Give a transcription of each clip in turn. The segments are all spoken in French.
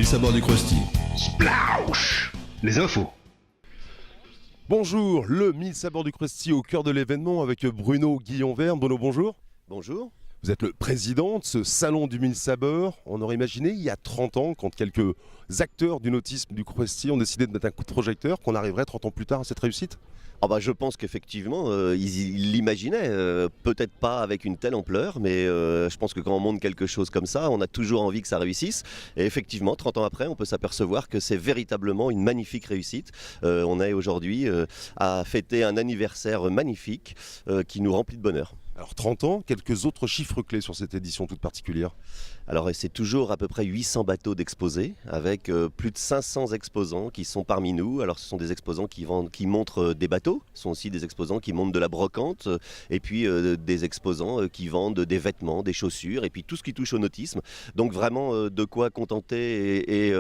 Mille sabords du Krusty. Splauch. Les infos. Bonjour, le 1000 sabords du Krusty au cœur de l'événement avec Bruno Guillon-Verne. Bruno, bonjour. Bonjour. Vous êtes le président de ce salon du 1000 sabords. On aurait imaginé il y a 30 ans, quand quelques acteurs du nautisme du Krusty ont décidé de mettre un coup de projecteur, qu'on arriverait 30 ans plus tard à cette réussite. Je pense qu'effectivement, ils l'imaginaient, peut-être pas avec une telle ampleur, mais je pense que quand on monte quelque chose comme ça, on a toujours envie que ça réussisse. Et effectivement, 30 ans après, on peut s'apercevoir que c'est véritablement une magnifique réussite. On est aujourd'hui à fêter un anniversaire magnifique qui nous remplit de bonheur. Alors 30 ans, quelques autres chiffres clés sur cette édition toute particulière. Alors c'est toujours à peu près 800 bateaux d'exposés, avec plus de 500 exposants qui sont parmi nous. Alors ce sont des exposants qui montrent des bateaux, ce sont aussi des exposants qui montrent de la brocante, et puis des exposants qui vendent des vêtements, des chaussures, et puis tout ce qui touche au nautisme. Donc vraiment de quoi contenter et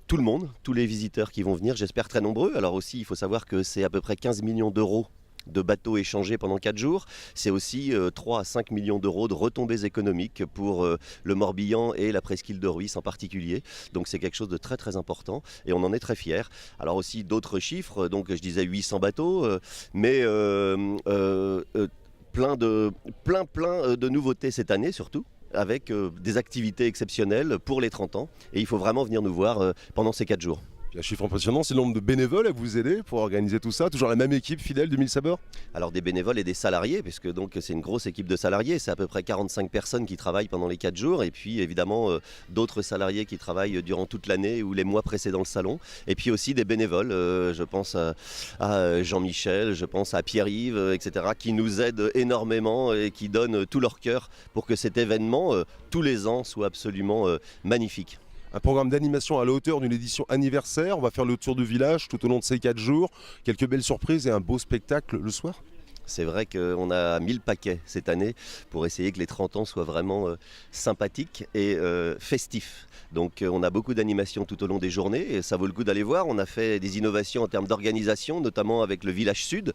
tout le monde, tous les visiteurs qui vont venir, j'espère très nombreux. Alors aussi il faut savoir que c'est à peu près 15 millions d'euros de bateaux échangés pendant 4 jours. C'est aussi 3 à 5 millions d'euros de retombées économiques pour le Morbihan et la presqu'île de Rhuys en particulier. Donc c'est quelque chose de très très important et on en est très fiers. Alors aussi d'autres chiffres, donc je disais 800 bateaux, mais plein de nouveautés cette année surtout, avec des activités exceptionnelles pour les 30 ans. Et il faut vraiment venir nous voir pendant ces 4 jours. Un chiffre impressionnant, c'est le nombre de bénévoles à vous aider pour organiser tout ça. Toujours la même équipe fidèle du 1000 sabords. Alors des bénévoles et des salariés, puisque donc c'est une grosse équipe de salariés. C'est à peu près 45 personnes qui travaillent pendant les 4 jours. Et puis évidemment d'autres salariés qui travaillent durant toute l'année ou les mois précédant le salon. Et puis aussi des bénévoles, je pense à Jean-Michel, je pense à Pierre-Yves, etc. qui nous aident énormément et qui donnent tout leur cœur pour que cet événement, tous les ans, soit absolument magnifique. Un programme d'animation à la hauteur d'une édition anniversaire. On va faire le tour du village tout au long de ces 4 jours. Quelques belles surprises et un beau spectacle le soir. C'est vrai qu'on a 1000 paquets cette année pour essayer que les 30 ans soient vraiment sympathiques et festifs. Donc on a beaucoup d'animations tout au long des journées et ça vaut le coup d'aller voir. On a fait des innovations en termes d'organisation, notamment avec le village sud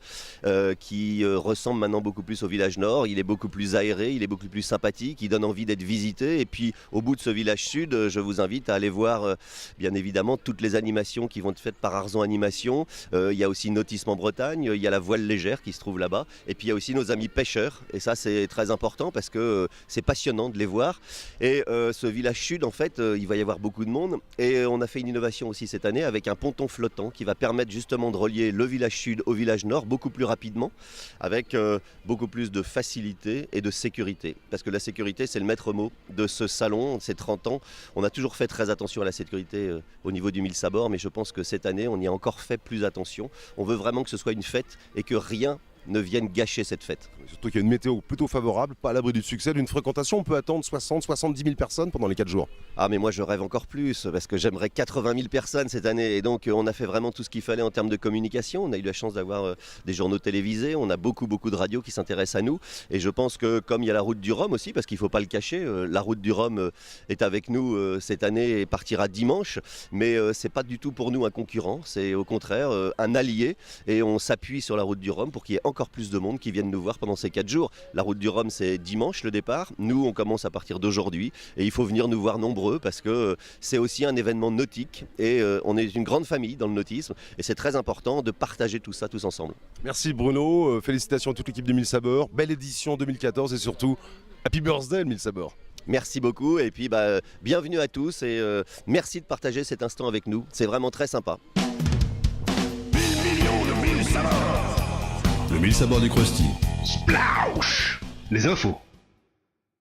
qui ressemble maintenant beaucoup plus au village nord. Il est beaucoup plus aéré, il est beaucoup plus sympathique, il donne envie d'être visité. Et puis au bout de ce village sud, je vous invite à aller voir bien évidemment toutes les animations qui vont être faites par Arzon Animation. Il y a aussi Nautisme en Bretagne, il y a la voile légère qui se trouve là-bas. Et puis il y a aussi nos amis pêcheurs, et ça c'est très important parce que c'est passionnant de les voir. Et ce village sud, en fait, il va y avoir beaucoup de monde. Et on a fait une innovation aussi cette année avec un ponton flottant qui va permettre justement de relier le village sud au village nord beaucoup plus rapidement, avec beaucoup plus de facilité et de sécurité. Parce que la sécurité, c'est le maître mot de ce salon, ces 30 ans. On a toujours fait très attention à la sécurité au niveau du 1000 sabords, mais je pense que cette année, on y a encore fait plus attention. On veut vraiment que ce soit une fête et que rien ne viennent gâcher cette fête. Surtout qu'il y a une météo plutôt favorable, pas à l'abri du succès d'une fréquentation. On peut attendre 60-70 000 personnes pendant les 4 jours. Ah mais moi je rêve encore plus parce que j'aimerais 80 000 personnes cette année et donc on a fait vraiment tout ce qu'il fallait en termes de communication. On a eu la chance d'avoir des journaux télévisés, on a beaucoup de radios qui s'intéressent à nous et je pense que comme il y a la route du Rhum aussi, parce qu'il ne faut pas le cacher, la route du Rhum est avec nous cette année et partira dimanche, mais c'est pas du tout pour nous un concurrent, c'est au contraire un allié et on s'appuie sur la route du Rhum pour qu'il y ait encore plus de monde qui viennent nous voir pendant ces 4 jours. La route du Rhum c'est dimanche le départ, nous on commence à partir d'aujourd'hui et il faut venir nous voir nombreux parce que c'est aussi un événement nautique et on est une grande famille dans le nautisme et c'est très important de partager tout ça tous ensemble. Merci Bruno, félicitations à toute l'équipe du 1000 sabords, belle édition 2014 et surtout Happy Birthday le 1000 sabords. Merci beaucoup et puis bienvenue à tous et merci de partager cet instant avec nous, c'est vraiment très sympa. 1000 millions de 1000 sabords. Le 1000 sabords du Krusty. Splauch. Les infos.